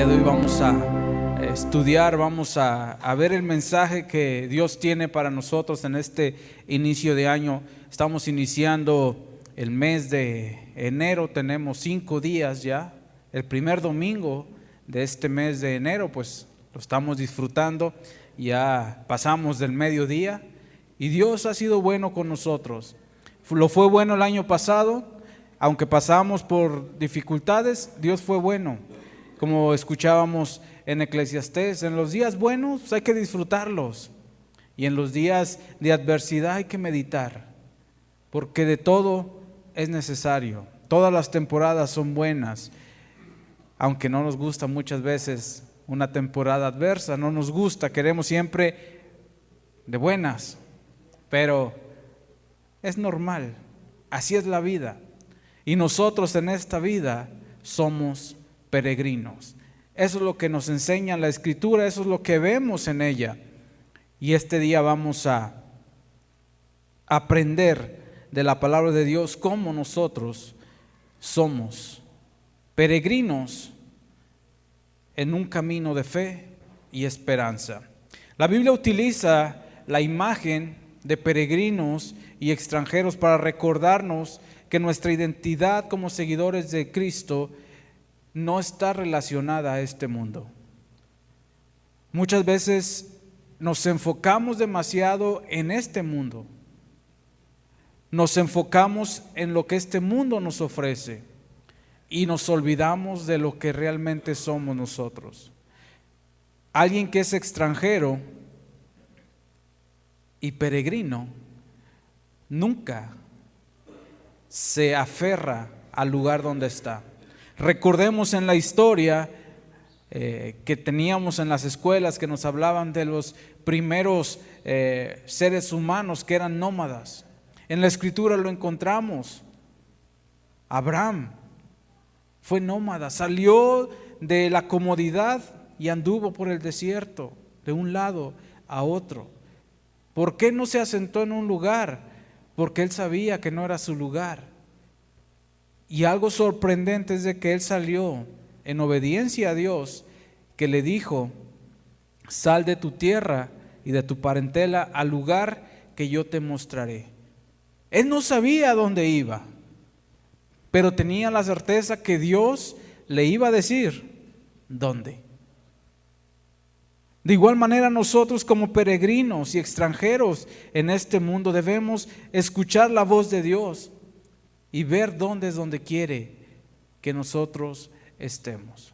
día de hoy vamos a estudiar, vamos a ver el mensaje que Dios tiene para nosotros en este inicio de año. Estamos iniciando el mes de enero, tenemos 5 días ya. El primer domingo de este mes de enero, pues lo estamos disfrutando. Ya pasamos del mediodía y Dios ha sido bueno con nosotros. Lo fue bueno el año pasado, aunque pasamos por dificultades, Dios fue bueno. Como escuchábamos en Eclesiastés, en los días buenos hay que disfrutarlos y en los días de adversidad hay que meditar, porque de todo es necesario. Todas las temporadas son buenas, aunque no nos gusta muchas veces una temporada adversa, no nos gusta, queremos siempre de buenas, pero es normal, así es la vida. Y nosotros en esta vida somos peregrinos. Eso es lo que nos enseña la Escritura, eso es lo que vemos en ella. Y este día vamos a aprender de la palabra de Dios cómo nosotros somos peregrinos en un camino de fe y esperanza. La Biblia utiliza la imagen de peregrinos y extranjeros para recordarnos que nuestra identidad como seguidores de Cristo no está relacionada a este mundo. Muchas veces nos enfocamos demasiado en este mundo. Nos enfocamos en lo que este mundo nos ofrece y nos olvidamos de lo que realmente somos nosotros. Alguien que es extranjero y peregrino nunca se aferra al lugar donde está. Recordemos en la historia que teníamos en las escuelas que nos hablaban de los primeros seres humanos que eran nómadas. En la Escritura lo encontramos. Abraham fue nómada, salió de la comodidad y anduvo por el desierto de un lado a otro. ¿Por qué no se asentó en un lugar? Porque él sabía que no era su lugar. Y algo sorprendente es de que él salió en obediencia a Dios, que le dijo: sal de tu tierra y de tu parentela al lugar que yo te mostraré. Él no sabía a dónde iba, pero tenía la certeza que Dios le iba a decir dónde. De igual manera, nosotros como peregrinos y extranjeros en este mundo debemos escuchar la voz de Dios y ver dónde es donde quiere que nosotros estemos.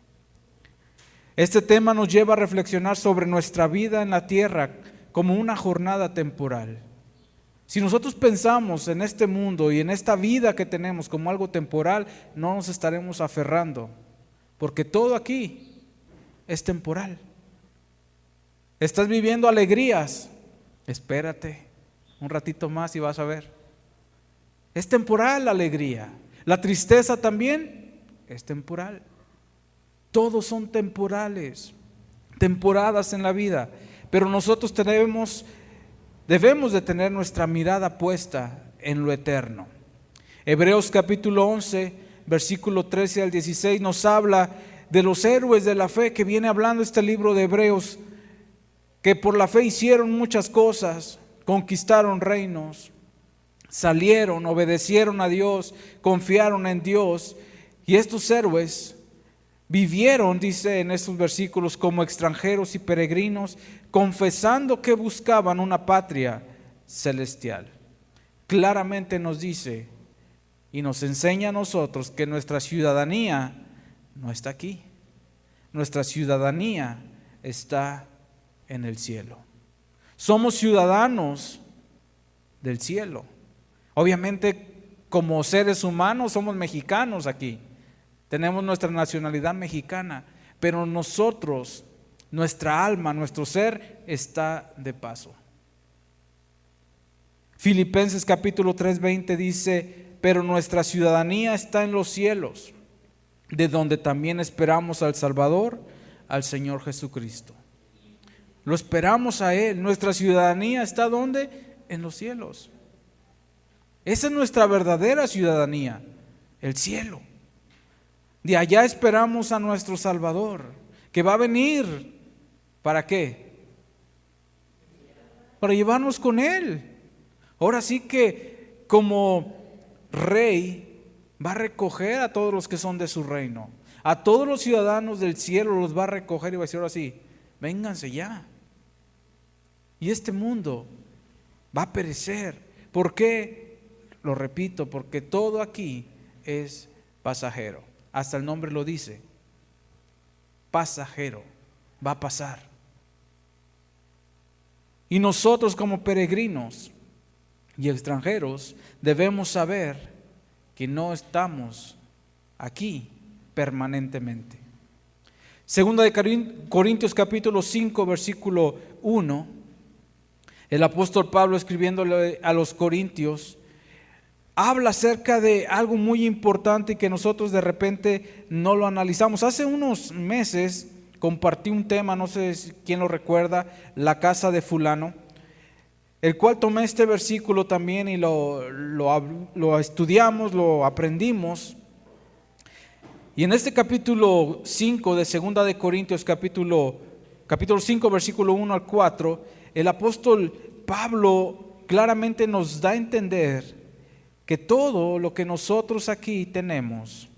Este tema nos lleva a reflexionar sobre nuestra vida en la tierra como una jornada temporal. Si nosotros pensamos en este mundo y en esta vida que tenemos como algo temporal, no nos estaremos aferrando, porque todo aquí es temporal. ¿Estás viviendo alegrías? Espérate un ratito más y vas a ver. Es temporal la alegría. La tristeza también es temporal. Todos son temporales, temporadas en la vida. Pero nosotros debemos de tener nuestra mirada puesta en lo eterno. Hebreos capítulo 11, versículo 13 al 16 nos habla de los héroes de la fe que viene hablando este libro de Hebreos, que por la fe hicieron muchas cosas, conquistaron reinos, salieron, obedecieron a Dios, confiaron en Dios. Y estos héroes vivieron, dice en estos versículos, como extranjeros y peregrinos, confesando que buscaban una patria celestial. Claramente nos dice y nos enseña a nosotros que nuestra ciudadanía no está aquí. Nuestra ciudadanía está en el cielo. Somos ciudadanos del cielo. Obviamente, como seres humanos somos mexicanos aquí. Tenemos nuestra nacionalidad mexicana, pero nosotros, nuestra alma, nuestro ser está de paso. Filipenses capítulo 3:20 dice: pero nuestra ciudadanía está en los cielos, de donde también esperamos al Salvador, al Señor Jesucristo. Lo esperamos a Él. Nuestra ciudadanía está ¿dónde? En los cielos. Esa es nuestra verdadera ciudadanía, el cielo. De allá esperamos a nuestro Salvador, que va a venir, ¿para qué? Para llevarnos con Él. Ahora sí que como rey va a recoger a todos los que son de su reino. A todos los ciudadanos del cielo los va a recoger y va a decir ahora sí, vénganse ya. Y este mundo va a perecer. ¿Por qué? Lo repito, porque todo aquí es pasajero. Hasta el nombre lo dice. Pasajero. Va a pasar. Y nosotros como peregrinos y extranjeros debemos saber que no estamos aquí permanentemente. Segunda de Corintios capítulo 5 versículo 1, el apóstol Pablo escribiéndole a los corintios, habla acerca de algo muy importante y que nosotros de repente no lo analizamos. Hace unos meses compartí un tema, no sé quién lo recuerda, la casa de fulano, el cual tomé este versículo también y lo estudiamos, lo aprendimos. Y en este capítulo 5 de Segunda de Corintios, capítulo 5, versículo 1 al 4, el apóstol Pablo claramente nos da a entender que todo lo que nosotros aquí tenemos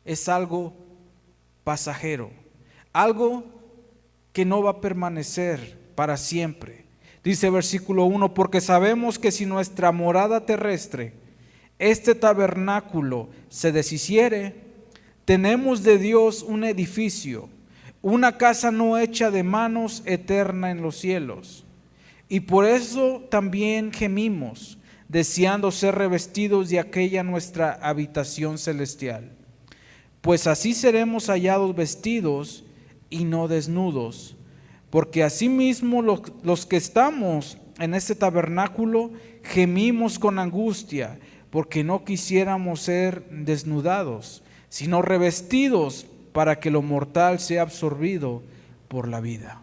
es algo pasajero, algo que no va a permanecer para siempre. Dice versículo 1, porque sabemos que si nuestra morada terrestre, este tabernáculo, se deshiciere, tenemos de Dios un edificio, una casa no hecha de manos, eterna en los cielos. Y por eso también gemimos, deseando ser revestidos de aquella nuestra habitación celestial. Pues así seremos hallados vestidos y no desnudos, porque asimismo los que estamos en este tabernáculo gemimos con angustia, porque no quisiéramos ser desnudados, sino revestidos, para que lo mortal sea absorbido por la vida.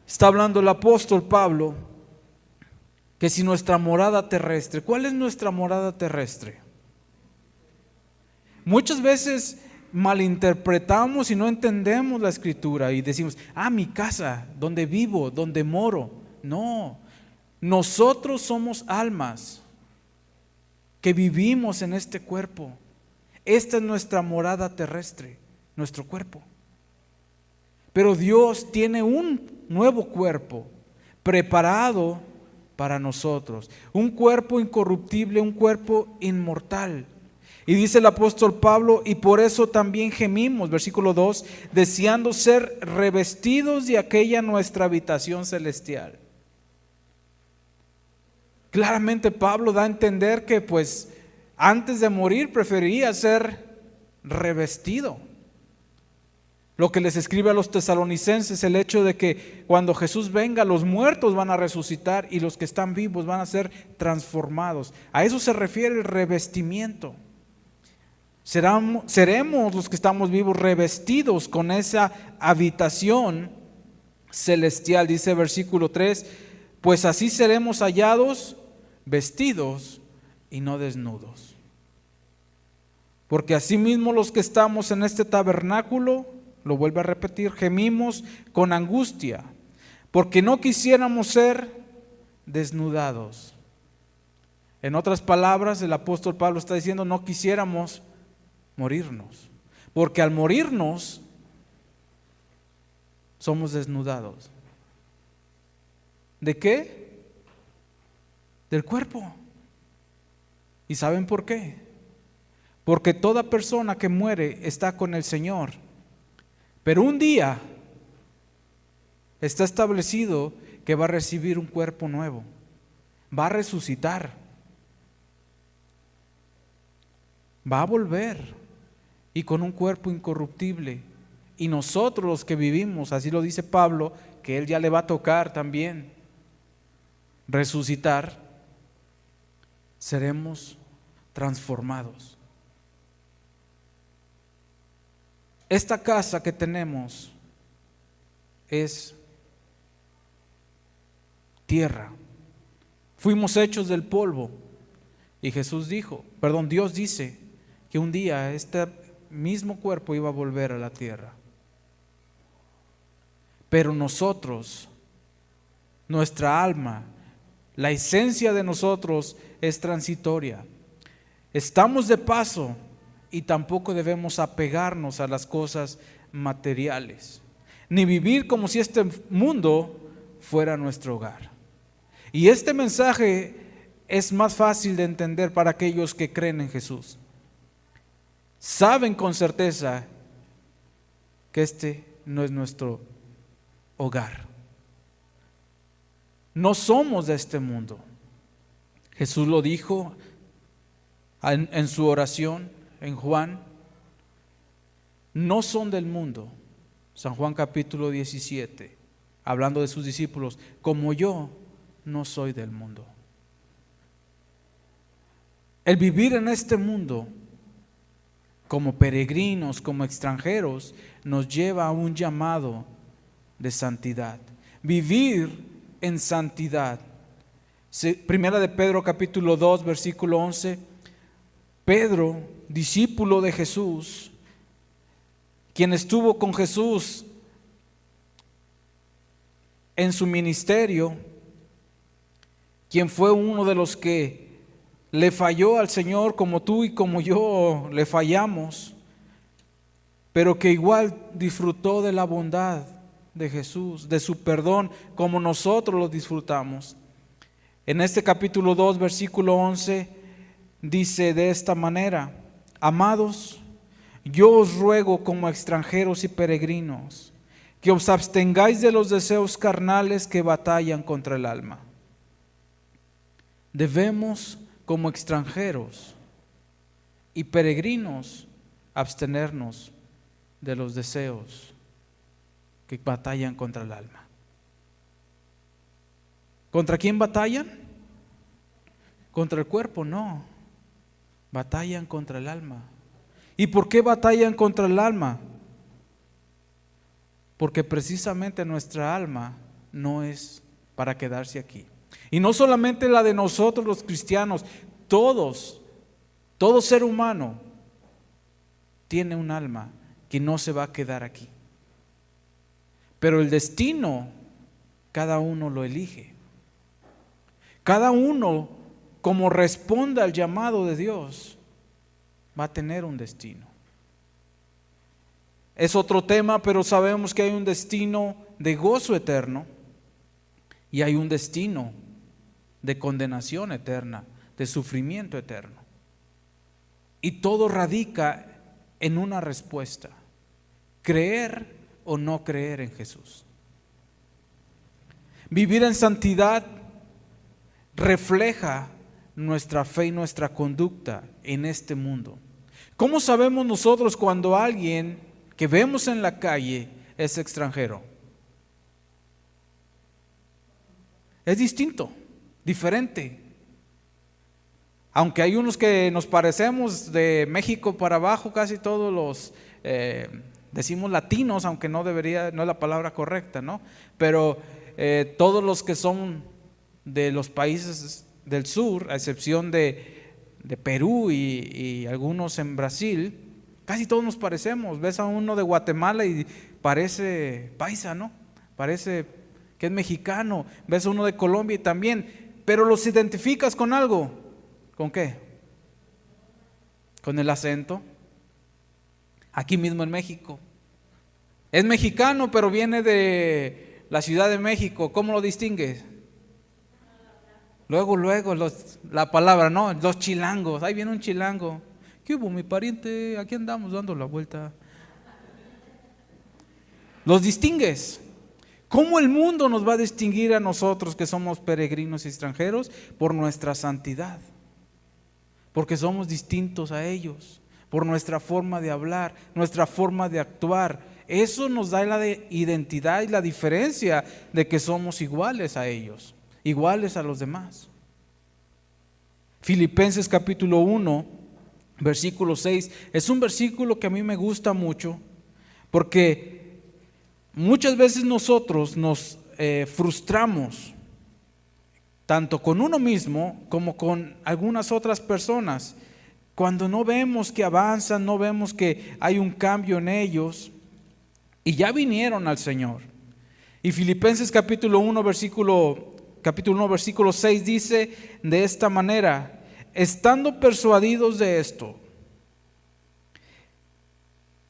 Está hablando el apóstol Pablo que si nuestra morada terrestre, ¿cuál es nuestra morada terrestre? Muchas veces malinterpretamos y no entendemos la escritura y decimos, mi casa, donde vivo, donde moro. No, nosotros somos almas que vivimos en este cuerpo. Esta es nuestra morada terrestre, nuestro cuerpo. Pero Dios tiene un nuevo cuerpo preparado para nosotros, un cuerpo incorruptible, un cuerpo inmortal. Y dice el apóstol Pablo, y por eso también gemimos, versículo 2, deseando ser revestidos de aquella nuestra habitación celestial. Claramente Pablo da a entender que pues antes de morir prefería ser revestido. Lo que les escribe a los tesalonicenses, el hecho de que cuando Jesús venga, los muertos van a resucitar y los que están vivos van a ser transformados. A eso se refiere el revestimiento. Seremos los que estamos vivos revestidos con esa habitación celestial, dice versículo 3, pues así seremos hallados vestidos y no desnudos. Porque asimismo los que estamos en este tabernáculo, lo vuelve a repetir, gemimos con angustia, porque no quisiéramos ser desnudados. En otras palabras, el apóstol Pablo está diciendo, no quisiéramos morirnos, porque al morirnos somos desnudados. ¿De qué? Del cuerpo. ¿Y saben por qué? Porque toda persona que muere está con el Señor, pero un día está establecido que va a recibir un cuerpo nuevo, va a resucitar, va a volver y con un cuerpo incorruptible. Y nosotros los que vivimos, así lo dice Pablo, que él ya le va a tocar también resucitar, seremos transformados. Esta casa que tenemos es tierra. Fuimos hechos del polvo. Y Dios dice que un día mismo cuerpo iba a volver a la tierra. Pero nosotros, nuestra alma, la esencia de nosotros es transitoria. Estamos de paso y tampoco debemos apegarnos a las cosas materiales, ni vivir como si este mundo fuera nuestro hogar. Y este mensaje es más fácil de entender para aquellos que creen en Jesús. Saben con certeza que este no es nuestro hogar. No somos de este mundo. Jesús lo dijo en su oración en Juan. No son del mundo. San Juan capítulo 17, hablando de sus discípulos, como yo no soy del mundo. El vivir en este mundo como peregrinos, como extranjeros, nos lleva a un llamado de santidad. Vivir en santidad. Primera de Pedro capítulo 2 versículo 11. Pedro, discípulo de Jesús, quien estuvo con Jesús en su ministerio, quien fue uno de los que le falló al Señor como tú y como yo le fallamos, pero que igual disfrutó de la bondad de Jesús, de su perdón, como nosotros lo disfrutamos. En este capítulo 2, versículo 11, dice de esta manera: amados, yo os ruego como extranjeros y peregrinos, que os abstengáis de los deseos carnales que batallan contra el alma. Debemos, como extranjeros y peregrinos, abstenernos de los deseos que batallan contra el alma. ¿Contra quién batallan? Contra el cuerpo, no. Batallan contra el alma. ¿Y por qué batallan contra el alma? Porque precisamente nuestra alma no es para quedarse aquí. Y no solamente la de nosotros los cristianos, todo ser humano tiene un alma que no se va a quedar aquí. Pero el destino, cada uno lo elige. Cada uno, como responda al llamado de Dios, va a tener un destino. Es otro tema, pero sabemos que hay un destino de gozo eterno y hay un destino de condenación eterna, de sufrimiento eterno. Y todo radica en una respuesta: creer o no creer en Jesús. Vivir en santidad refleja nuestra fe y nuestra conducta en este mundo. ¿Cómo sabemos nosotros cuando alguien que vemos en la calle es extranjero? Es distinto, diferente. Aunque hay unos que nos parecemos de México para abajo, casi todos los decimos latinos, aunque no es la palabra correcta, ¿no? Pero todos los que son de los países del sur, a excepción de Perú y algunos en Brasil, casi todos nos parecemos. Ves a uno de Guatemala y parece paisa, ¿no? Parece que es mexicano. Ves a uno de Colombia y también, pero los identificas con algo. ¿Con qué? Con el acento. Aquí mismo en México. Es mexicano, pero viene de la Ciudad de México. ¿Cómo lo distingues? Luego, la palabra, ¿no? Los chilangos. Ahí viene un chilango. ¿Qué hubo, mi pariente? Aquí andamos dando la vuelta. Los distingues. ¿Cómo el mundo nos va a distinguir a nosotros que somos peregrinos y extranjeros? Por nuestra santidad. Porque somos distintos a ellos. Por nuestra forma de hablar, nuestra forma de actuar. Eso nos da la identidad y la diferencia de que somos iguales a ellos, iguales a los demás. Filipenses capítulo 1, versículo 6, es un versículo que a mí me gusta mucho, porque muchas veces nosotros nos frustramos, tanto con uno mismo como con algunas otras personas, Cuando no vemos que avanzan, no vemos que hay un cambio en ellos, y ya vinieron al Señor. Y Filipenses capítulo 1, versículo 6 dice de esta manera: estando persuadidos de esto.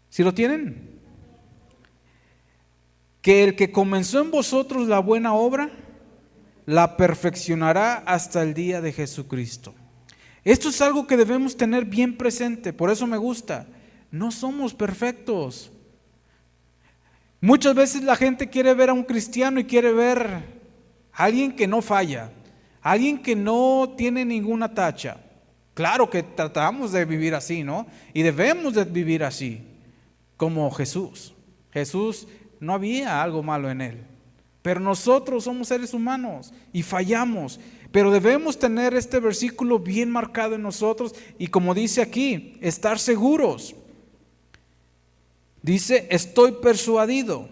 ¿Sí lo tienen? Que el que comenzó en vosotros la buena obra, la perfeccionará hasta el día de Jesucristo. Esto es algo que debemos tener bien presente, por eso me gusta. No somos perfectos. Muchas veces la gente quiere ver a un cristiano y quiere ver a alguien que no falla, alguien que no tiene ninguna tacha. Claro que tratamos de vivir así, ¿no? Y debemos de vivir así, como Jesús. Jesús no había algo malo en él, pero nosotros somos seres humanos y fallamos. Pero debemos tener este versículo bien marcado en nosotros y, como dice aquí, estar seguros. Dice: estoy persuadido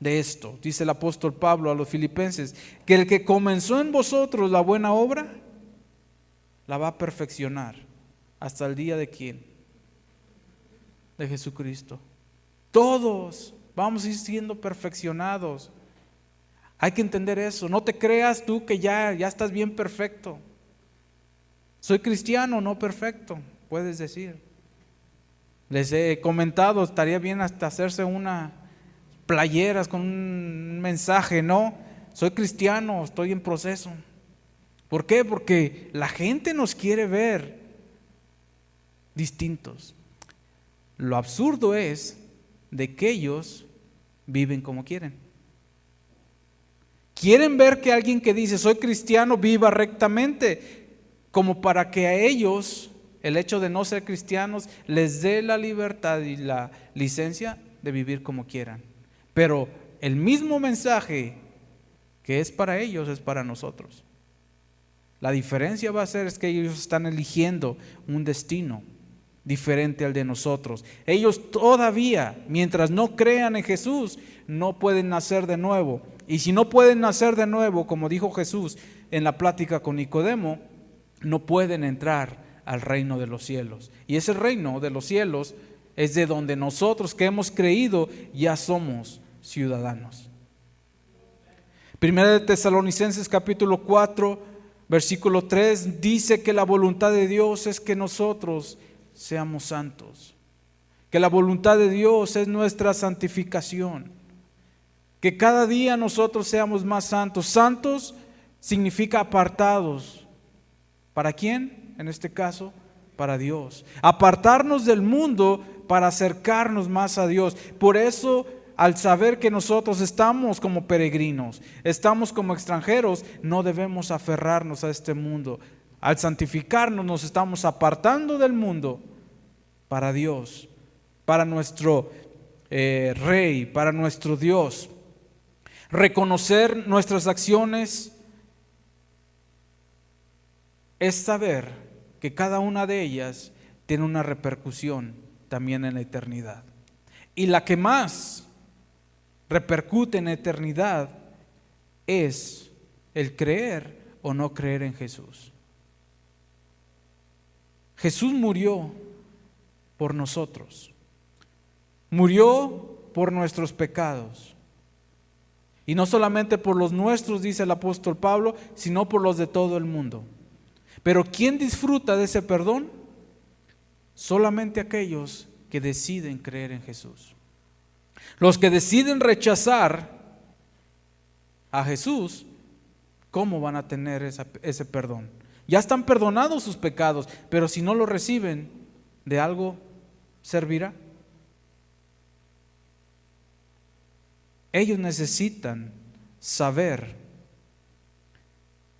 de esto, dice el apóstol Pablo a los filipenses, que el que comenzó en vosotros la buena obra, la va a perfeccionar hasta el día de ¿quién? De Jesucristo. Todos vamos a ir siendo perfeccionados. Hay que entender eso. No te creas tú que ya estás bien perfecto. Soy cristiano, no perfecto, puedes decir. Les he comentado, estaría bien hasta hacerse una playeras con un mensaje: no, soy cristiano, estoy en proceso. ¿Por qué? Porque la gente nos quiere ver distintos. Lo absurdo es de que ellos viven como quieren. Quieren ver que alguien que dice soy cristiano viva rectamente, como para que a ellos el hecho de no ser cristianos les dé la libertad y la licencia de vivir como quieran. Pero el mismo mensaje que es para ellos es para nosotros. La diferencia va a ser es que ellos están eligiendo un destino diferente al de nosotros. Ellos todavía, mientras no crean en Jesús, no pueden nacer de nuevo. Y si no pueden nacer de nuevo, como dijo Jesús en la plática con Nicodemo, no pueden entrar al reino de los cielos. Y ese reino de los cielos es de donde nosotros que hemos creído ya somos ciudadanos. Primera de Tesalonicenses capítulo 4, versículo 3 dice que la voluntad de Dios es que nosotros seamos santos, que la voluntad de Dios es nuestra santificación, que cada día nosotros seamos más santos. Santos significa apartados. ¿Para quién? En este caso, para Dios. Apartarnos del mundo para acercarnos más a Dios. Por eso, al saber que nosotros estamos como peregrinos, estamos como extranjeros, no debemos aferrarnos a este mundo. Al santificarnos, nos estamos apartando del mundo para Dios, para nuestro Rey, para nuestro Dios. Reconocer nuestras acciones es saber que cada una de ellas tiene una repercusión también en la eternidad. Y la que más repercute en la eternidad es el creer o no creer en Jesús. Jesús murió por nosotros, murió por nuestros pecados. Y no solamente por los nuestros, dice el apóstol Pablo, sino por los de todo el mundo. Pero ¿quién disfruta de ese perdón? Solamente aquellos que deciden creer en Jesús. Los que deciden rechazar a Jesús, ¿cómo van a tener ese perdón? Ya están perdonados sus pecados, pero si no lo reciben, ¿de algo servirá? Ellos necesitan saber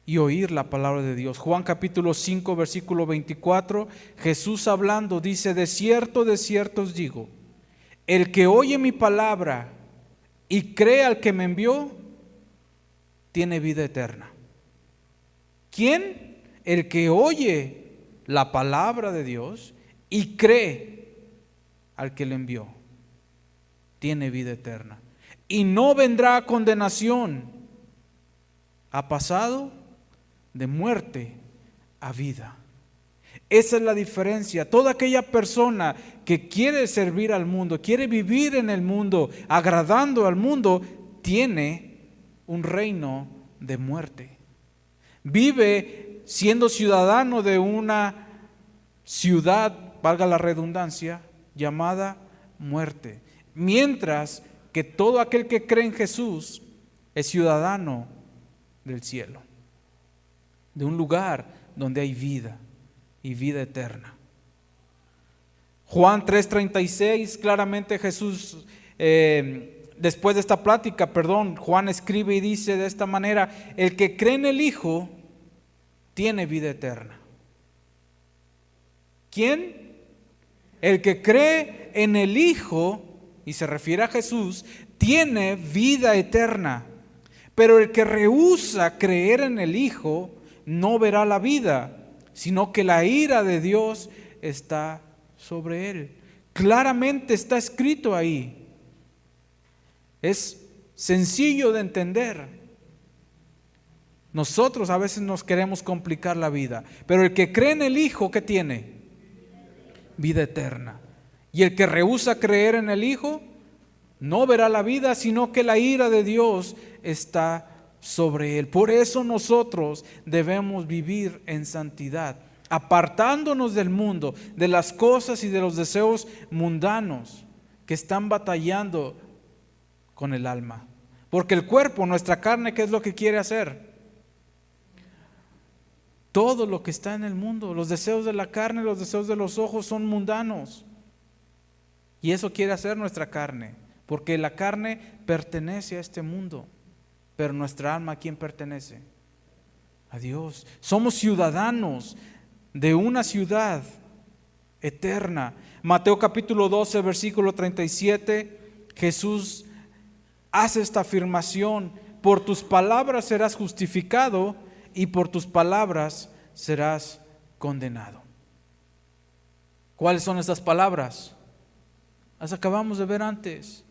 y oír la palabra de Dios. Juan capítulo 5, versículo 24, Jesús hablando dice: de cierto os digo, el que oye mi palabra y cree al que me envió, tiene vida eterna. ¿Quién? El que oye la palabra de Dios y cree al que le envió, tiene vida eterna. Y no vendrá a condenación, ha pasado de muerte a vida. Esa es la diferencia. Toda aquella persona que quiere servir al mundo, quiere vivir en el mundo, agradando al mundo, tiene un reino de muerte. Vive siendo ciudadano de una ciudad, valga la redundancia, llamada muerte. Mientras que todo aquel que cree en Jesús es ciudadano del cielo, de un lugar donde hay vida y vida eterna. Juan 3:36, claramente Jesús, después de esta plática, Juan escribe y dice de esta manera: el que cree en el Hijo tiene vida eterna. ¿Quién? El que cree en el Hijo, y se refiere a Jesús, tiene vida eterna. Pero el que rehúsa creer en el Hijo no verá la vida, sino que la ira de Dios está sobre él. Claramente está escrito ahí. Es sencillo de entender. Nosotros a veces nos queremos complicar la vida, pero el que cree en el Hijo, ¿qué tiene? Vida eterna. Y el que rehúsa creer en el Hijo no verá la vida, sino que la ira de Dios está sobre él. Por eso nosotros debemos vivir en santidad, apartándonos del mundo, de las cosas y de los deseos mundanos que están batallando con el alma. Porque el cuerpo, nuestra carne, ¿qué es lo que quiere hacer? Todo lo que está en el mundo, los deseos de la carne, los deseos de los ojos son mundanos. Y eso quiere hacer nuestra carne, porque la carne pertenece a este mundo. Pero nuestra alma, ¿a quién pertenece? A Dios. Somos ciudadanos de una ciudad eterna. Mateo capítulo 12, versículo 37, Jesús hace esta afirmación: por tus palabras serás justificado y por tus palabras serás condenado. ¿Cuáles son estas palabras? Las acabamos de ver antes.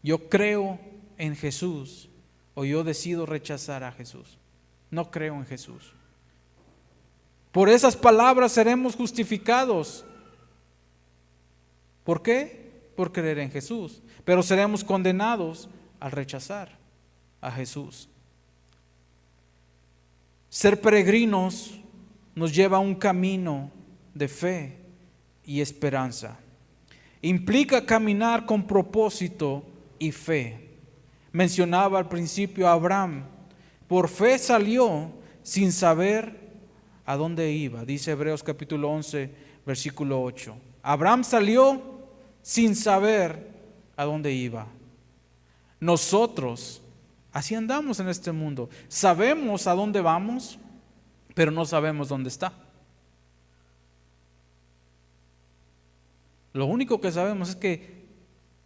Yo creo en Jesús, o yo decido rechazar a Jesús. No creo en Jesús. Por esas palabras seremos justificados. ¿Por qué? Por creer en Jesús. Pero seremos condenados al rechazar a Jesús. Ser peregrinos nos lleva a un camino de fe y esperanza. Implica caminar con propósito y fe. Mencionaba al principio a Abraham. Por fe salió sin saber a dónde iba. Dice Hebreos capítulo 11, versículo 8. Abraham salió sin saber a dónde iba. Nosotros así andamos en este mundo. Sabemos a dónde vamos, pero no sabemos dónde está. Lo único que sabemos es que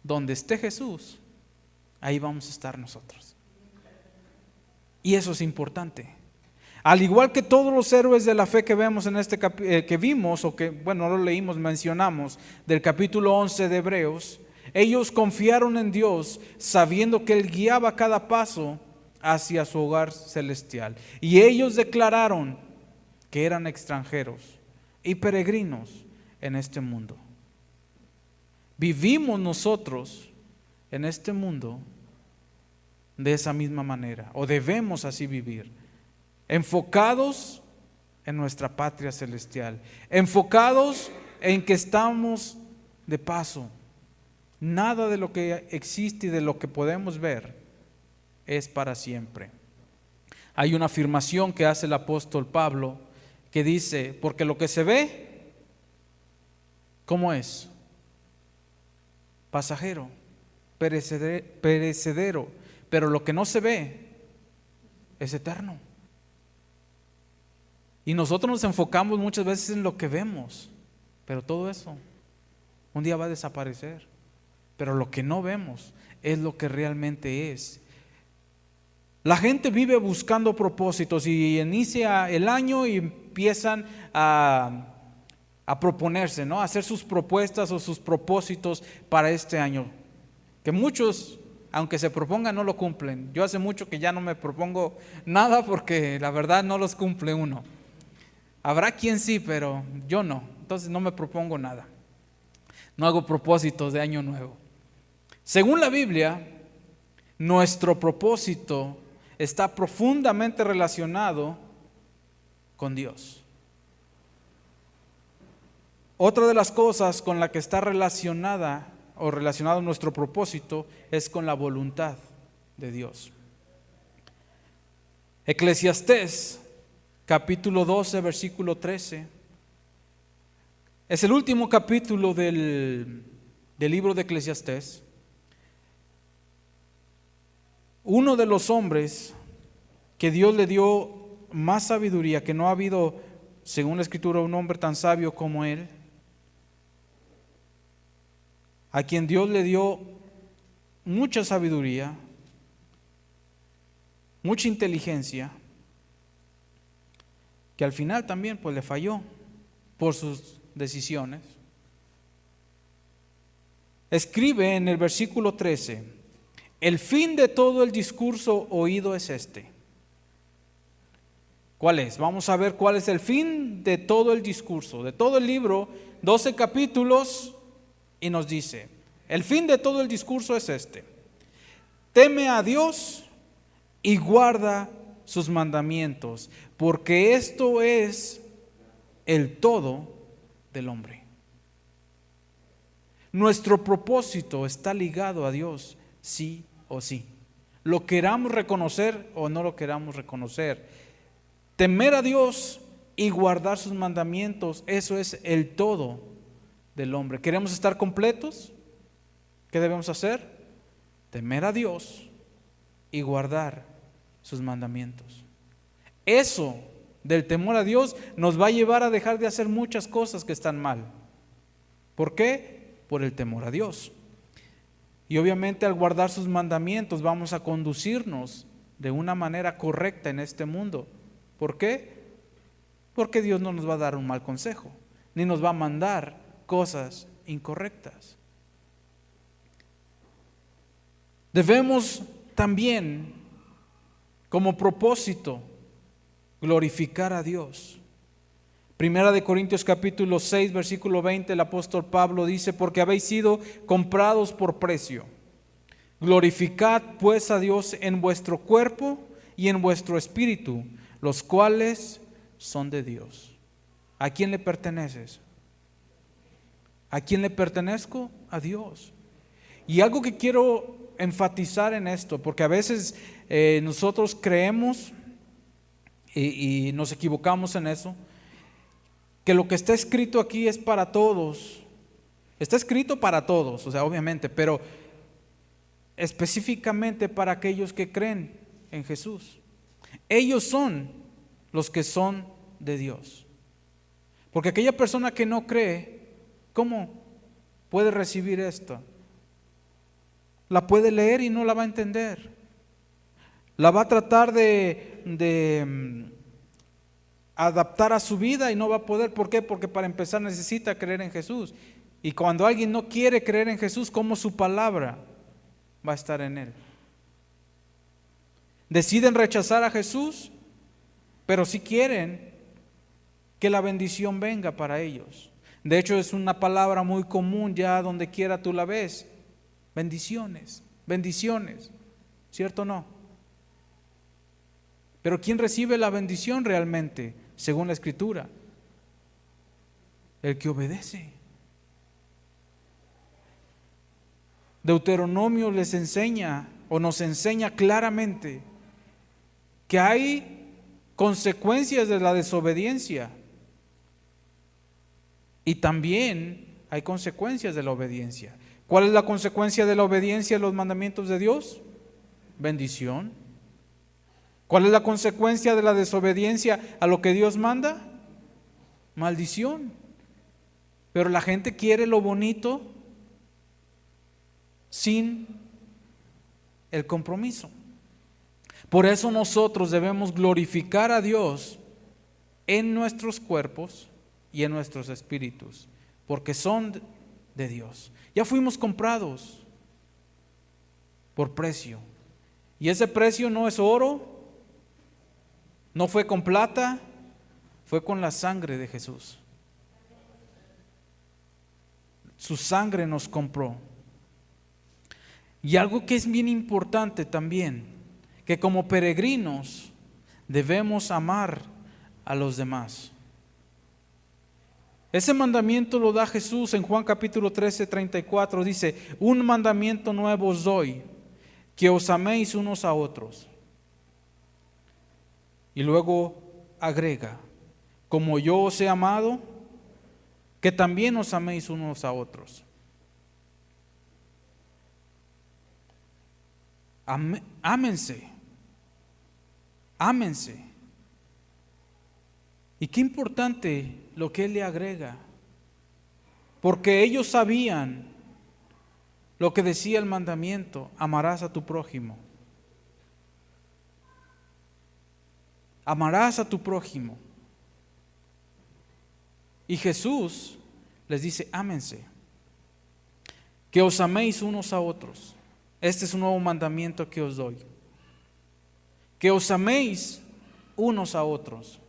donde esté Jesús, ahí vamos a estar nosotros. Y eso es importante. Al igual que todos los héroes de la fe que vemos en que vimos, o que, bueno, no lo leímos, mencionamos, del capítulo 11 de Hebreos, ellos confiaron en Dios sabiendo que Él guiaba cada paso hacia su hogar celestial. Y ellos declararon que eran extranjeros y peregrinos en este mundo. Vivimos nosotros en este mundo de esa misma manera, o debemos así vivir, enfocados en nuestra patria celestial, enfocados en que estamos de paso. Nada de lo que existe y de lo que podemos ver es para siempre. Hay una afirmación que hace el apóstol Pablo que dice: porque lo que se ve, ¿cómo es? Pasajero, perecedero, pero lo que no se ve es eterno. Y nosotros nos enfocamos muchas veces en lo que vemos, pero todo eso un día va a desaparecer. Pero lo que no vemos es lo que realmente es. La gente vive buscando propósitos y inicia el año y empiezan a proponerse, ¿no? A hacer sus propuestas o sus propósitos para este año. Que muchos, aunque se propongan, no lo cumplen. Yo hace mucho que ya no me propongo nada porque la verdad no los cumple uno. Habrá quien sí, pero yo no. Entonces no me propongo nada. No hago propósitos de año nuevo. Según la Biblia, nuestro propósito está profundamente relacionado con Dios. Otra de las cosas con la que está relacionada o relacionado nuestro propósito es con la voluntad de Dios. Eclesiastés, capítulo 12, versículo 13. Es el último capítulo del libro de Eclesiastés. Uno de los hombres que Dios le dio más sabiduría, que no ha habido, según la Escritura, un hombre tan sabio como él, a quien Dios le dio mucha sabiduría, mucha inteligencia, que al final también pues le falló por sus decisiones. Escribe en el versículo 13: el fin de todo el discurso oído es este. ¿Cuál es? Vamos a ver cuál es el fin de todo el discurso, de todo el libro, 12 capítulos, y nos dice, el fin de todo el discurso es este: teme a Dios y guarda sus mandamientos, porque esto es el todo del hombre. Nuestro propósito está ligado a Dios, sí o sí. Lo queramos reconocer o no lo queramos reconocer. Temer a Dios y guardar sus mandamientos, eso es el todo del hombre. ¿Queremos estar completos? ¿Qué debemos hacer? Temer a Dios y guardar sus mandamientos. Eso del temor a Dios nos va a llevar a dejar de hacer muchas cosas que están mal. ¿Por qué? Por el temor a Dios. Y obviamente al guardar sus mandamientos vamos a conducirnos de una manera correcta en este mundo. ¿Por qué? Porque Dios no nos va a dar un mal consejo, ni nos va a mandar cosas incorrectas. Debemos también, como propósito, glorificar a Dios. Primera de Corintios capítulo 6, versículo 20, el apóstol Pablo dice: porque habéis sido comprados por precio. Glorificad pues a Dios en vuestro cuerpo y en vuestro espíritu, los cuales son de Dios. ¿A quién le perteneces? ¿A quién le pertenezco? A Dios. Y algo que quiero enfatizar en esto, porque a veces nosotros creemos y nos equivocamos en eso, que lo que está escrito aquí es para todos. Está escrito para todos, o sea, obviamente, pero específicamente para aquellos que creen en Jesús. Ellos son los que son de Dios. Porque aquella persona que no cree, ¿cómo puede recibir esto? La puede leer y no la va a entender. La va a tratar de adaptar a su vida y no va a poder. ¿Por qué? Porque para empezar necesita creer en Jesús. Y cuando alguien no quiere creer en Jesús, ¿cómo su palabra va a estar en él? Deciden rechazar a Jesús, pero sí quieren que la bendición venga para ellos. De hecho, es una palabra muy común ya donde quiera tú la ves. Bendiciones, bendiciones, ¿cierto o no? Pero ¿quién recibe la bendición realmente, según la Escritura? El que obedece. Deuteronomio les enseña o nos enseña claramente que hay consecuencias de la desobediencia y también hay consecuencias de la obediencia. ¿Cuál es la consecuencia de la obediencia a los mandamientos de Dios? Bendición. ¿Cuál es la consecuencia de la desobediencia a lo que Dios manda? Maldición. Pero la gente quiere lo bonito sin el compromiso. Por eso nosotros debemos glorificar a Dios en nuestros cuerpos y en nuestros espíritus, porque son de Dios. Ya fuimos comprados por precio. Y ese precio no es oro, no fue con plata, fue con la sangre de Jesús. Su sangre nos compró. Y algo que es bien importante también, que como peregrinos debemos amar a los demás. Ese mandamiento lo da Jesús en Juan capítulo 13, 34. Dice: un mandamiento nuevo os doy, que os améis unos a otros. Y luego agrega: como yo os he amado, que también os améis unos a otros. Ámense. Ámense. Y qué importante lo que Él le agrega, porque ellos sabían lo que decía el mandamiento: amarás a tu prójimo. Amarás a tu prójimo. Y Jesús les dice: ámense, que os améis unos a otros. Este es un nuevo mandamiento que os doy, que os améis unos a otros.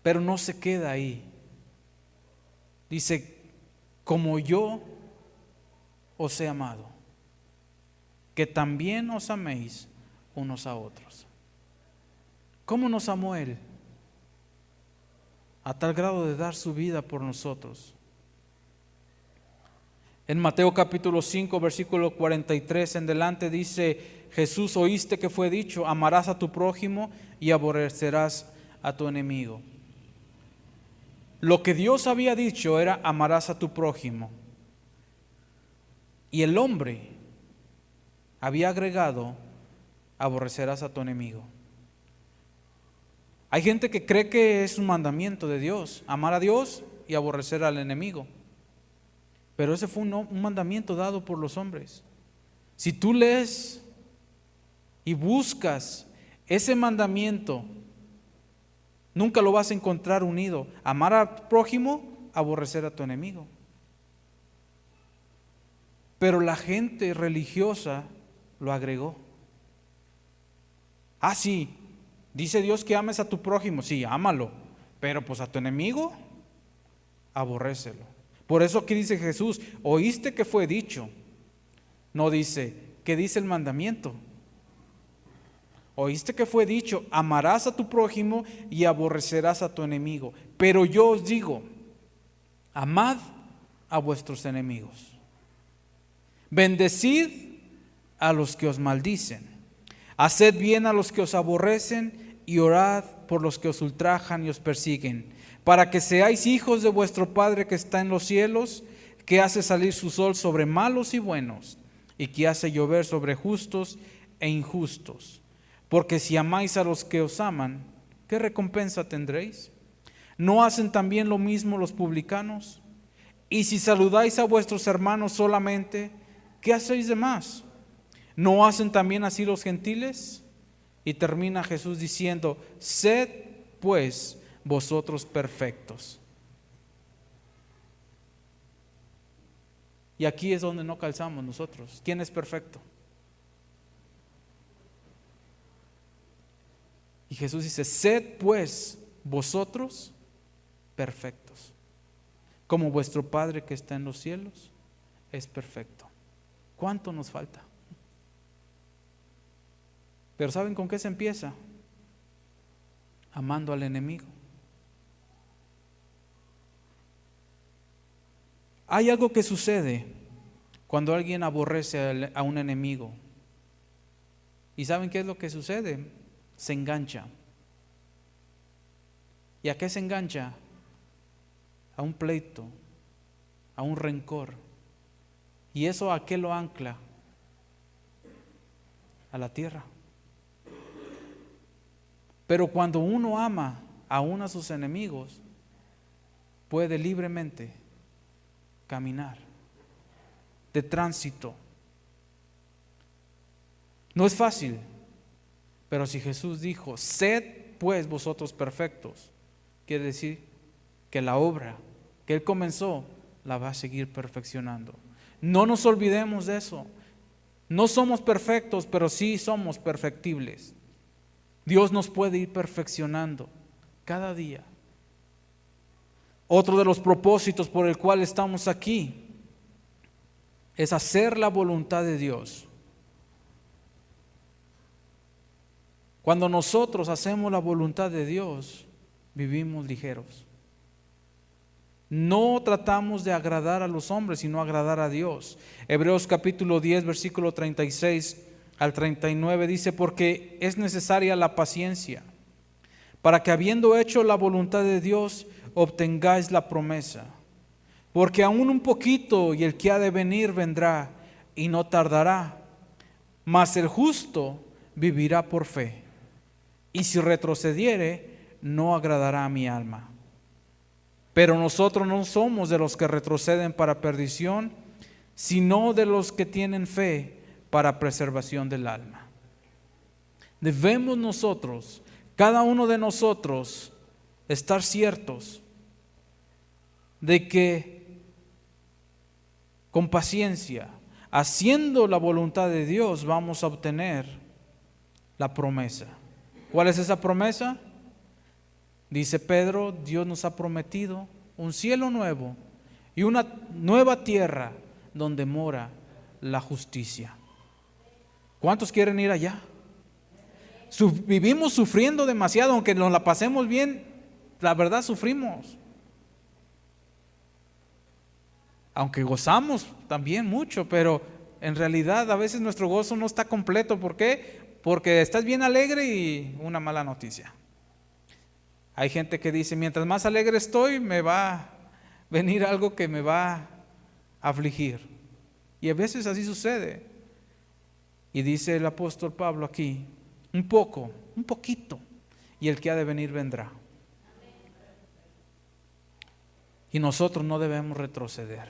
Pero no se queda ahí. Dice: como yo os he amado, que también os améis unos a otros. ¿Cómo nos amó Él? A tal grado de dar su vida por nosotros. En Mateo capítulo 5, versículo 43 en delante dice Jesús: oíste que fue dicho, amarás a tu prójimo y aborrecerás a tu enemigo. Lo que Dios había dicho era: amarás a tu prójimo. Y el hombre había agregado: aborrecerás a tu enemigo. Hay gente que cree que es un mandamiento de Dios, amar a Dios y aborrecer al enemigo. Pero ese fue un mandamiento dado por los hombres. Si tú lees y buscas ese mandamiento, nunca lo vas a encontrar unido: amar al prójimo, aborrecer a tu enemigo. Pero la gente religiosa lo agregó. Ah, sí, dice Dios que ames a tu prójimo. Sí, ámalo, pero pues a tu enemigo, aborrécelo. Por eso aquí dice Jesús: oíste que fue dicho. No dice, ¿qué dice el mandamiento? Oíste que fue dicho: amarás a tu prójimo y aborrecerás a tu enemigo. Pero yo os digo: amad a vuestros enemigos. Bendecid a los que os maldicen. Haced bien a los que os aborrecen y orad por los que os ultrajan y os persiguen, para que seáis hijos de vuestro Padre que está en los cielos, que hace salir su sol sobre malos y buenos, y que hace llover sobre justos e injustos. Porque si amáis a los que os aman, ¿qué recompensa tendréis? ¿No hacen también lo mismo los publicanos? Y si saludáis a vuestros hermanos solamente, ¿qué hacéis de más? ¿No hacen también así los gentiles? Y termina Jesús diciendo: sed pues vosotros perfectos. Y aquí es donde no calzamos nosotros. ¿Quién es perfecto? Y Jesús dice: sed pues vosotros perfectos, como vuestro Padre que está en los cielos es perfecto. ¿Cuánto nos falta? Pero ¿saben con qué se empieza? Amando al enemigo. Hay algo que sucede cuando alguien aborrece a un enemigo. ¿Y saben qué es lo que sucede? Se engancha. ¿Y a qué se engancha? A un pleito, a un rencor. ¿Y eso a qué lo ancla? A la tierra. Pero cuando uno ama aún a sus enemigos, puede libremente caminar de tránsito. No es fácil, pero si Jesús dijo: sed pues vosotros perfectos, quiere decir que la obra que Él comenzó la va a seguir perfeccionando. No nos olvidemos de eso. No somos perfectos, pero sí somos perfectibles. Dios nos puede ir perfeccionando cada día. Otro de los propósitos por el cual estamos aquí es hacer la voluntad de Dios. Cuando nosotros hacemos la voluntad de Dios, vivimos ligeros. No tratamos de agradar a los hombres, sino agradar a Dios. Hebreos capítulo 10, versículo 36 al 39 dice: porque es necesaria la paciencia, para que habiendo hecho la voluntad de Dios, obtengáis la promesa. Porque aún un poquito y el que ha de venir vendrá y no tardará, mas el justo vivirá por fe. Y si retrocediere, no agradará a mi alma. Pero nosotros no somos de los que retroceden para perdición, sino de los que tienen fe para preservación del alma. Debemos nosotros, cada uno de nosotros, estar ciertos de que con paciencia, haciendo la voluntad de Dios, vamos a obtener la promesa. ¿Cuál es esa promesa? Dice Pedro, Dios nos ha prometido un cielo nuevo y una nueva tierra donde mora la justicia. ¿Cuántos quieren ir allá? Vivimos sufriendo demasiado, aunque nos la pasemos bien, la verdad sufrimos. Aunque gozamos también mucho, pero en realidad a veces nuestro gozo no está completo. ¿Por qué? Porque estás bien alegre y una mala noticia. Hay gente que dice, mientras más alegre estoy, me va a venir algo que me va a afligir. Y a veces así sucede. Y dice el apóstol Pablo aquí, un poquito, y el que ha de venir vendrá. Y nosotros no debemos retroceder.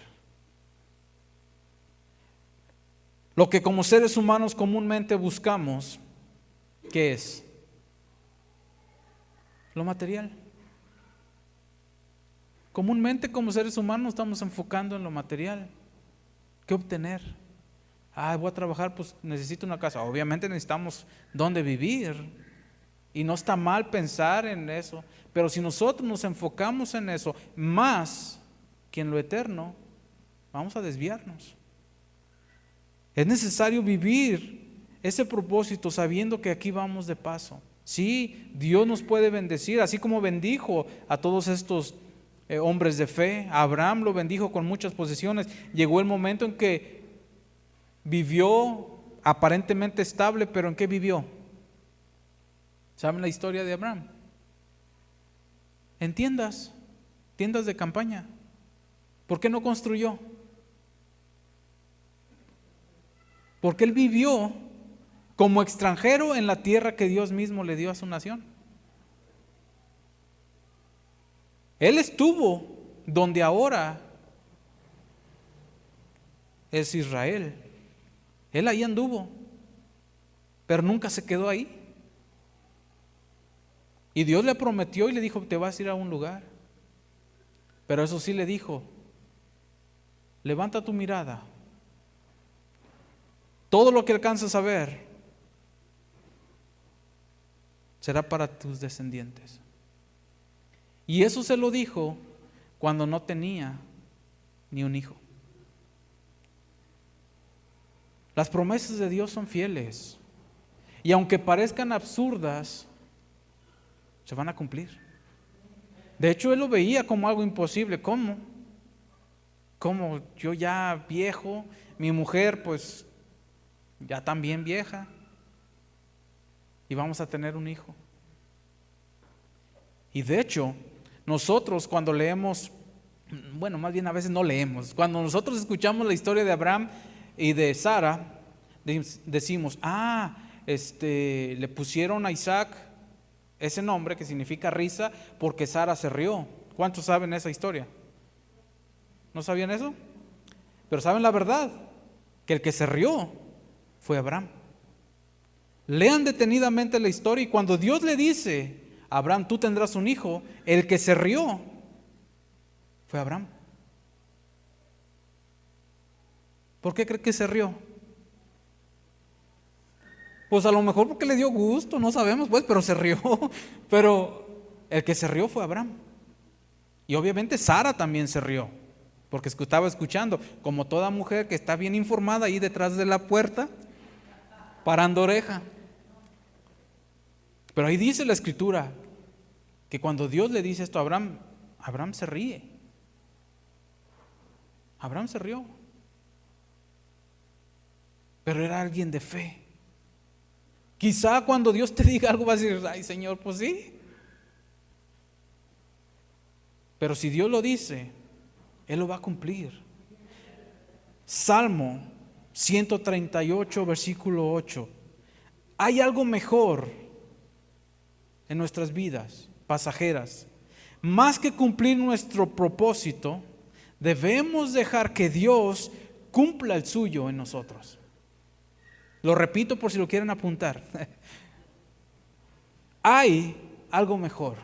Lo que como seres humanos comúnmente buscamos, ¿qué es? Lo material. Comúnmente como seres humanos estamos enfocando en lo material. ¿Qué obtener? Voy a trabajar, pues necesito una casa. Obviamente necesitamos dónde vivir. Y no está mal pensar en eso. Pero si nosotros nos enfocamos en eso más que en lo eterno, vamos a desviarnos. Es necesario vivir ese propósito sabiendo que aquí vamos de paso. Sí, Dios nos puede bendecir, así como bendijo a todos estos hombres de fe. A Abraham lo bendijo con muchas posesiones. Llegó el momento en que vivió aparentemente estable, pero ¿en qué vivió? ¿Saben la historia de Abraham? En tiendas de campaña. ¿Por qué no construyó? Porque él vivió como extranjero en la tierra que Dios mismo le dio a su nación. Él estuvo donde ahora es Israel. Él ahí anduvo, pero nunca se quedó ahí. Y Dios le prometió y le dijo, te vas a ir a un lugar. Pero eso sí le dijo, levanta tu mirada. Todo lo que alcanzas a ver será para tus descendientes. Y eso se lo dijo cuando no tenía ni un hijo. Las promesas de Dios son fieles. Y aunque parezcan absurdas, se van a cumplir. De hecho, él lo veía como algo imposible. ¿Cómo? Como yo ya viejo, mi mujer pues ya también vieja, y vamos a tener un hijo. Y de hecho, nosotros cuando leemos, bueno, más bien a veces no leemos, cuando nosotros escuchamos la historia de Abraham y de Sara, decimos, le pusieron a Isaac ese nombre que significa risa porque Sara se rió. ¿Cuántos saben esa historia? ¿No sabían eso? Pero saben la verdad, que el que se rió fue Abraham. Lean detenidamente la historia y cuando Dios le dice, Abraham, tú tendrás un hijo, el que se rió fue Abraham. ¿Por qué cree que se rió? Pues a lo mejor porque le dio gusto, no sabemos pues, pero se rió. Pero el que se rió fue Abraham. Y obviamente Sara también se rió, porque estaba escuchando, como toda mujer que está bien informada ahí detrás de la puerta, parando oreja. Pero ahí dice la Escritura que cuando Dios le dice esto a Abraham, Abraham se ríe. Abraham se rió. Pero era alguien de fe. Quizá cuando Dios te diga algo vas a decir, ay Señor, pues sí. Pero si Dios lo dice, Él lo va a cumplir. Salmo 138, versículo 8. Hay algo mejor en nuestras vidas pasajeras. Más que cumplir nuestro propósito, debemos dejar que Dios cumpla el suyo en nosotros. Lo repito por si lo quieren apuntar. Hay algo mejor.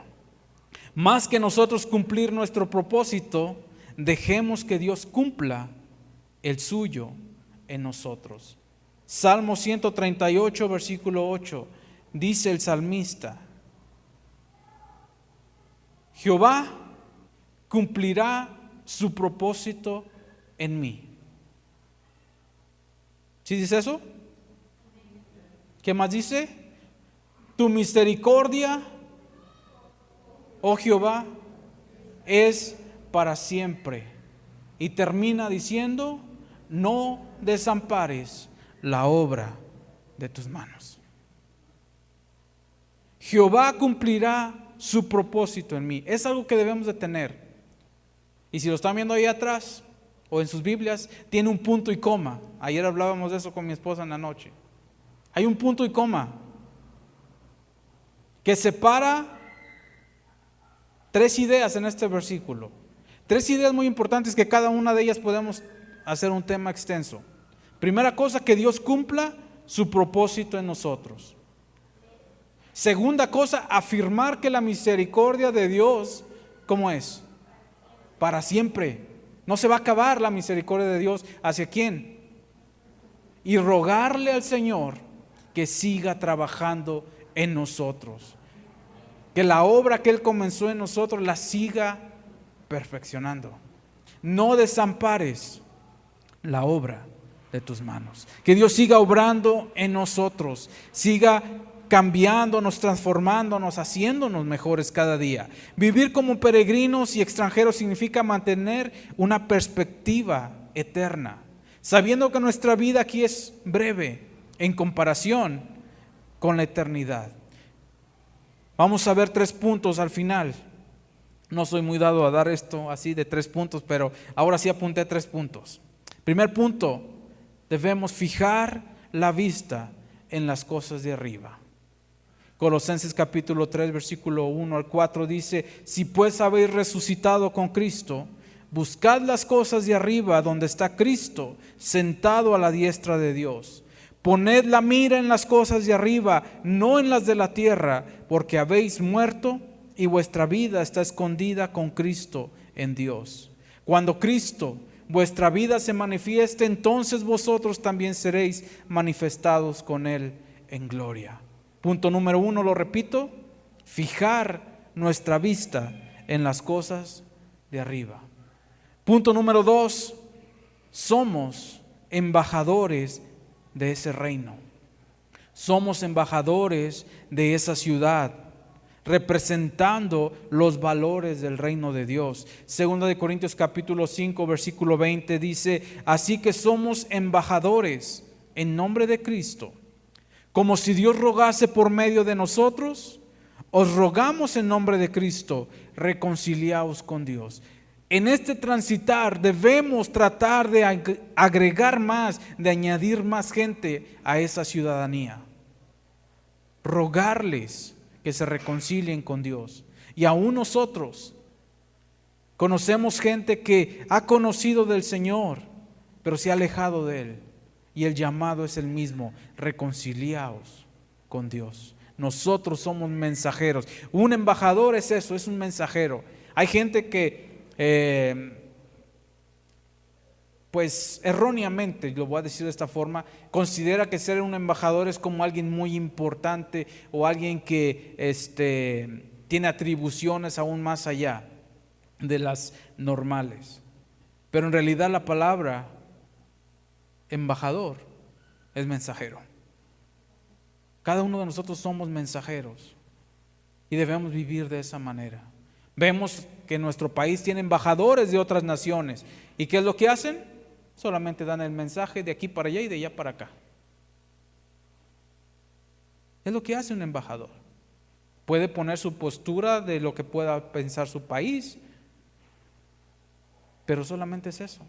Más que nosotros cumplir nuestro propósito, dejemos que Dios cumpla el suyo en nosotros. Salmo 138, versículo 8, dice el salmista: Jehová cumplirá su propósito en mí. ¿Sí dice eso? ¿Qué más dice? Tu misericordia, oh Jehová, es para siempre. Y termina diciendo: no desampares la obra de tus manos. Jehová cumplirá su propósito en mí. Es algo que debemos de tener. Y si lo están viendo ahí atrás o en sus Biblias, tiene un punto y coma. Ayer hablábamos de eso con mi esposa en la noche. Hay un punto y coma que separa tres ideas en este versículo. Tres ideas muy importantes que cada una de ellas podemos hacer un tema extenso. Primera cosa, que Dios cumpla su propósito en nosotros. Segunda cosa, afirmar que la misericordia de Dios, ¿cómo es? Para siempre. No se va a acabar la misericordia de Dios. ¿Hacia quién? Y rogarle al Señor que siga trabajando en nosotros. Que la obra que Él comenzó en nosotros la siga perfeccionando. No desampares la obra de tus manos. Que Dios siga obrando en nosotros, siga cambiándonos, transformándonos, haciéndonos mejores cada día. Vivir como peregrinos y extranjeros significa mantener una perspectiva eterna, sabiendo que nuestra vida aquí es breve en comparación con la eternidad. Vamos a ver 3 puntos al final. No soy muy dado a dar esto así de 3 puntos, pero ahora sí apunté 3 puntos. Primer punto, debemos fijar la vista en las cosas de arriba. Colosenses capítulo 3, versículo 1 al 4 dice: si pues habéis resucitado con Cristo, buscad las cosas de arriba donde está Cristo, sentado a la diestra de Dios. Poned la mira en las cosas de arriba, no en las de la tierra, porque habéis muerto y vuestra vida está escondida con Cristo en Dios. Cuando Cristo, vuestra vida, se manifieste, entonces vosotros también seréis manifestados con Él en gloria. Punto número 1, lo repito: fijar nuestra vista en las cosas de arriba. Punto número 2, somos embajadores de ese reino. Somos embajadores de esa ciudad, representando los valores del reino de Dios. Segunda de Corintios capítulo 5, versículo 20 dice: así que somos embajadores en nombre de Cristo, como si Dios rogase por medio de nosotros. Os rogamos en nombre de Cristo, reconciliaos con Dios. En este transitar debemos tratar de agregar más, de añadir más gente a esa ciudadanía. Rogarles que se reconcilien con Dios. Y aún nosotros conocemos gente que ha conocido del Señor, pero se ha alejado de Él. Y el llamado es el mismo: reconciliaos con Dios. Nosotros somos mensajeros. Un embajador es eso, es un mensajero. Hay gente que pues erróneamente, lo voy a decir de esta forma, considera que ser un embajador es como alguien muy importante o alguien que tiene atribuciones aún más allá de las normales. Pero en realidad la palabra embajador es mensajero. Cada uno de nosotros somos mensajeros y debemos vivir de esa manera. Vemos que nuestro país tiene embajadores de otras naciones. ¿Y qué es lo que hacen? Solamente dan el mensaje de aquí para allá y de allá para acá. Es lo que hace un embajador. Puede poner su postura de lo que pueda pensar su país, pero solamente es eso.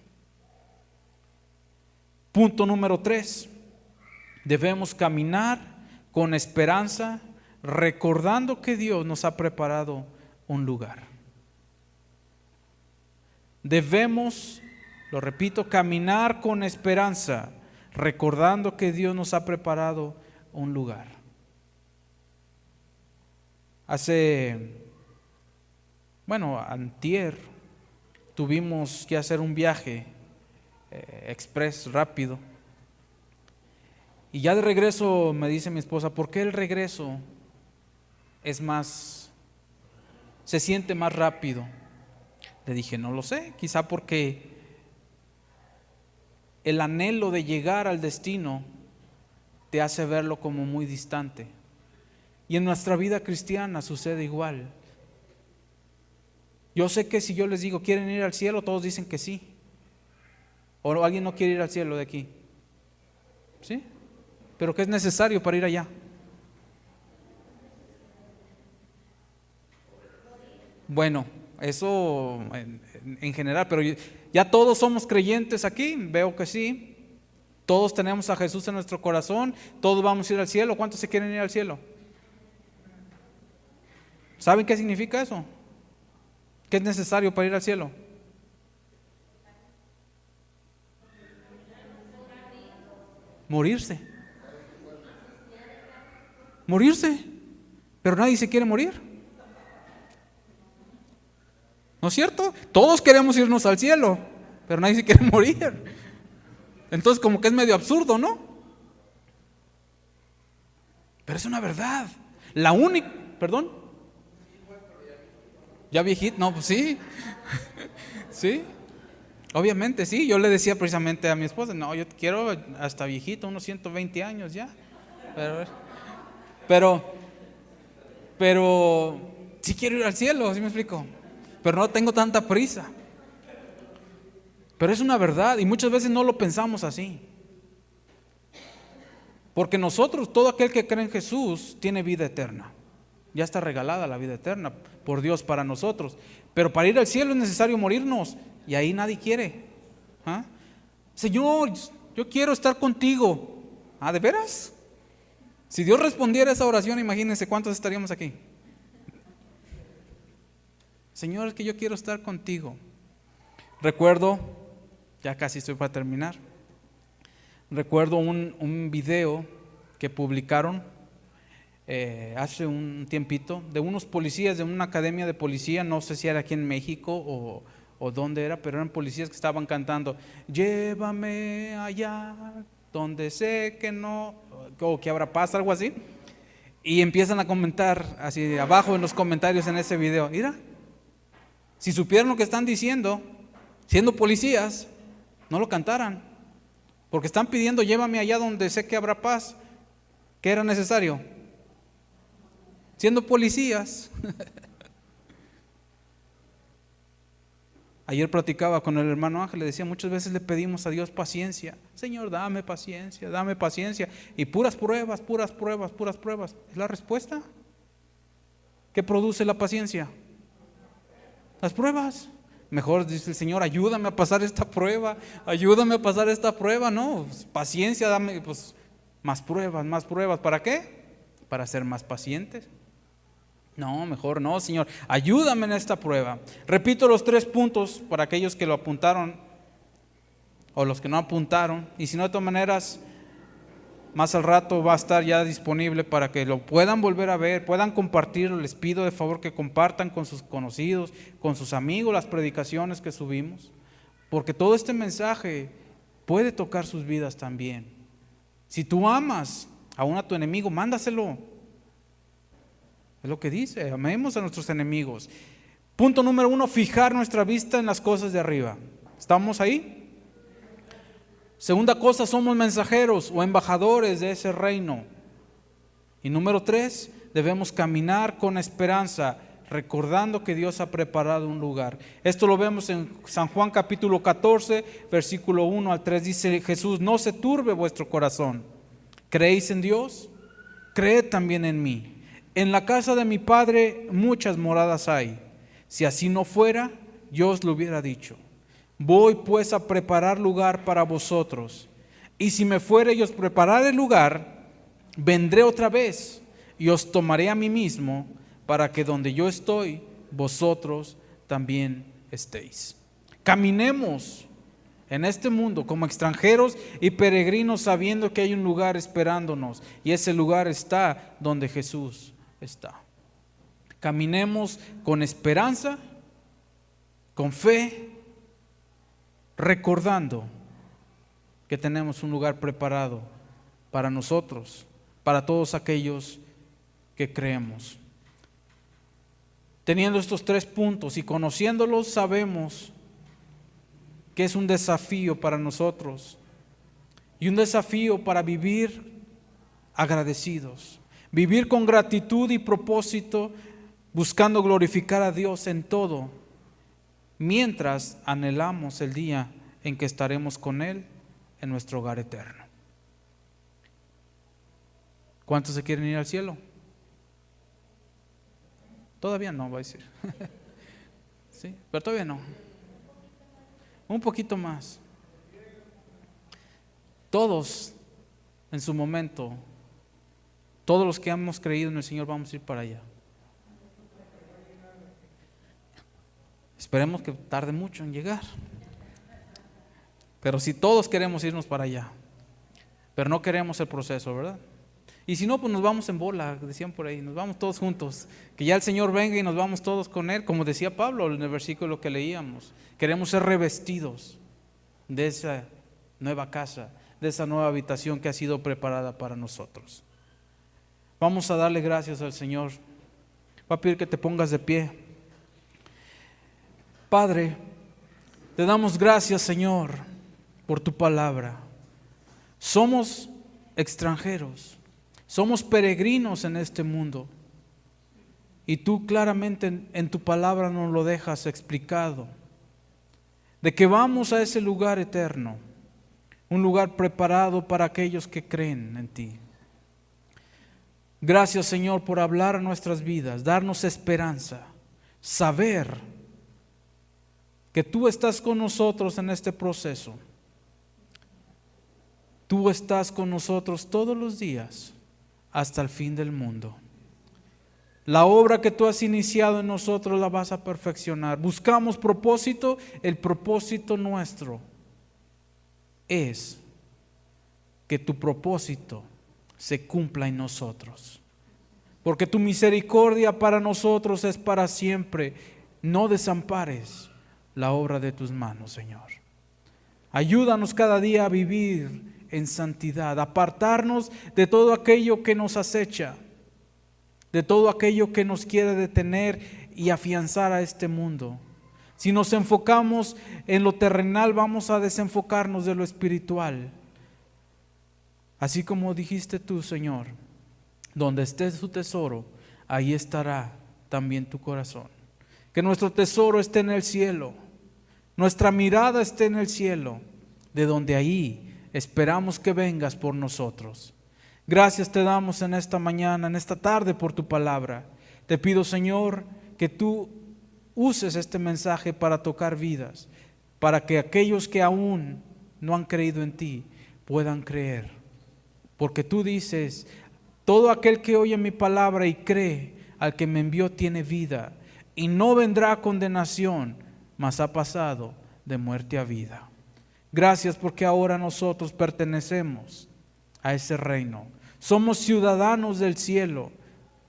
Punto número 3. Debemos caminar con esperanza, recordando que Dios nos ha preparado un lugar. Debemos, lo repito, caminar con esperanza, recordando que Dios nos ha preparado un lugar. Antier tuvimos que hacer un viaje express rápido. Y ya de regreso me dice mi esposa, ¿por qué el regreso se siente más rápido? Le dije, no lo sé, quizá porque el anhelo de llegar al destino te hace verlo como muy distante. Y en nuestra vida cristiana sucede igual. Yo sé que si yo les digo, ¿quieren ir al cielo? Todos dicen que sí. ¿O alguien no quiere ir al cielo de aquí? ¿Sí? ¿Pero qué es necesario para ir allá? Bueno, eso en general, pero ya todos somos creyentes aquí, veo que sí. Todos tenemos a Jesús en nuestro corazón, todos vamos a ir al cielo. ¿Cuántos se quieren ir al cielo? ¿Saben qué significa eso? ¿Qué es necesario para ir al cielo? Morirse. Morirse. Pero nadie se quiere morir. ¿No es cierto? Todos queremos irnos al cielo, pero nadie se quiere morir. Entonces como que es medio absurdo, ¿no? Pero es una verdad. La única, perdón. ¿Ya viejito? No, pues sí. Sí. Obviamente sí. Yo le decía precisamente a mi esposa, no, yo quiero hasta viejito, unos 120 años ya. Pero sí quiero ir al cielo, ¿sí me explico? Pero no tengo tanta prisa. Pero es una verdad y muchas veces no lo pensamos así. Porque nosotros, todo aquel que cree en Jesús, tiene vida eterna. Ya está regalada la vida eterna por Dios para nosotros. Pero para ir al cielo es necesario morirnos y ahí nadie quiere. ¿Ah? Señor, yo quiero estar contigo. ¿Ah, de veras? Si Dios respondiera a esa oración, imagínense cuántos estaríamos aquí. Señor, es que yo quiero estar contigo. Recuerdo, ya casi estoy para terminar. Recuerdo un video que publicaron hace un tiempito de unos policías de una academia de policía, no sé si era aquí en México o dónde era, pero eran policías que estaban cantando, llévame allá donde sé que no, o que habrá paz, algo así. Y empiezan a comentar así abajo en los comentarios en ese video, mira, si supieran lo que están diciendo, siendo policías, no lo cantaran, porque están pidiendo llévame allá donde sé que habrá paz. ¿Qué era necesario? Siendo policías. Ayer platicaba con el hermano Ángel, le decía, muchas veces le pedimos a Dios paciencia. Señor, dame paciencia, dame paciencia. Y puras pruebas, puras pruebas, puras pruebas. ¿Es la respuesta? ¿Qué produce la paciencia? Las pruebas. Mejor dice el Señor, ayúdame a pasar esta prueba, ayúdame a pasar esta prueba. No, paciencia, dame pues más pruebas, más pruebas. ¿Para qué? Para ser más pacientes. No, mejor no, Señor, ayúdame en esta prueba. Repito los 3 puntos para aquellos que lo apuntaron o los que no apuntaron. Y si no, de todas maneras, más al rato va a estar ya disponible para que lo puedan volver a ver, puedan compartirlo. Les pido de favor que compartan con sus conocidos, con sus amigos las predicaciones que subimos, porque todo este mensaje puede tocar sus vidas también. Si tú amas aún a tu enemigo, mándaselo. Es lo que dice, amemos a nuestros enemigos. Punto número 1, fijar nuestra vista en las cosas de arriba. ¿Estamos ahí? Segunda cosa, somos mensajeros o embajadores de ese reino. Y número 3, debemos caminar con esperanza, recordando que Dios ha preparado un lugar. Esto lo vemos en San Juan capítulo 14, versículo 1 al 3. Dice Jesús: no se turbe vuestro corazón. ¿Creéis en Dios? Creed también en mí. En la casa de mi Padre muchas moradas hay. Si así no fuera, yo os lo hubiera dicho. Voy pues a preparar lugar para vosotros. Y si me fuere y os preparare el lugar, vendré otra vez y os tomaré a mí mismo, para que donde yo estoy, vosotros también estéis. Caminemos en este mundo como extranjeros y peregrinos, sabiendo que hay un lugar esperándonos, y ese lugar está donde Jesús está. Caminemos con esperanza, con fe, recordando que tenemos un lugar preparado para nosotros, para todos aquellos que creemos. Teniendo estos 3 puntos y conociéndolos, sabemos que es un desafío para nosotros y un desafío para vivir agradecidos, vivir con gratitud y propósito, buscando glorificar a Dios en todo, mientras anhelamos el día en que estaremos con Él en nuestro hogar eterno. ¿Cuántos se quieren ir al cielo? Todavía no, va a decir. Sí, pero todavía no. Un poquito más. Todos, en su momento, todos los que hemos creído en el Señor vamos a ir para allá. Esperemos que tarde mucho en llegar. Pero si todos queremos irnos para allá, pero no queremos el proceso, ¿verdad? Y si no, pues nos vamos en bola, decían por ahí, nos vamos todos juntos. Que ya el Señor venga y nos vamos todos con Él, como decía Pablo en el versículo que leíamos. Queremos ser revestidos de esa nueva casa, de esa nueva habitación que ha sido preparada para nosotros. Vamos a darle gracias al Señor. Voy a pedir que te pongas de pie. Padre, te damos gracias, Señor, por tu palabra. Somos extranjeros. Somos peregrinos en este mundo, y tú claramente en tu palabra nos lo dejas explicado, de que vamos a ese lugar eterno, un lugar preparado para aquellos que creen en ti. Gracias, Señor, por hablar a nuestras vidas, darnos esperanza, saber que tú estás con nosotros en este proceso. Tú estás con nosotros todos los días hasta el fin del mundo. La obra que tú has iniciado en nosotros la vas a perfeccionar. Buscamos propósito. El propósito nuestro es que tu propósito se cumpla en nosotros, porque tu misericordia para nosotros es para siempre. No desampares la obra de tus manos, Señor. Ayúdanos cada día a vivir en santidad, apartarnos de todo aquello que nos acecha, de todo aquello que nos quiere detener y afianzar a este mundo. Si nos enfocamos en lo terrenal, vamos a desenfocarnos de lo espiritual. Así como dijiste tú, Señor, donde esté su tesoro, ahí estará también tu corazón. Que nuestro tesoro esté en el cielo, nuestra mirada esté en el cielo, de donde ahí esperamos que vengas por nosotros. Gracias te damos en esta mañana, en esta tarde, por tu palabra. Te pido, Señor, que tú uses este mensaje para tocar vidas, para que aquellos que aún no han creído en ti puedan creer. Porque tú dices: todo aquel que oye mi palabra y cree al que me envió tiene vida, y no vendrá a condenación, mas ha pasado de muerte a vida. Gracias porque ahora nosotros pertenecemos a ese reino. Somos ciudadanos del cielo,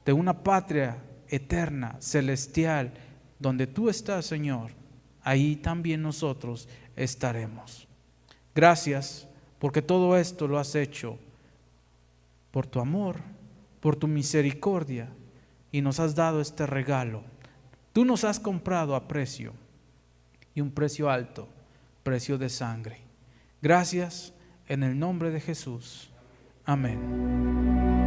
de una patria eterna, celestial, donde tú estás, Señor. Ahí también nosotros estaremos. Gracias porque todo esto lo has hecho por tu amor, por tu misericordia, y nos has dado este regalo. Tú nos has comprado a precio, y un precio alto, precio de sangre. Gracias en el nombre de Jesús. Amén.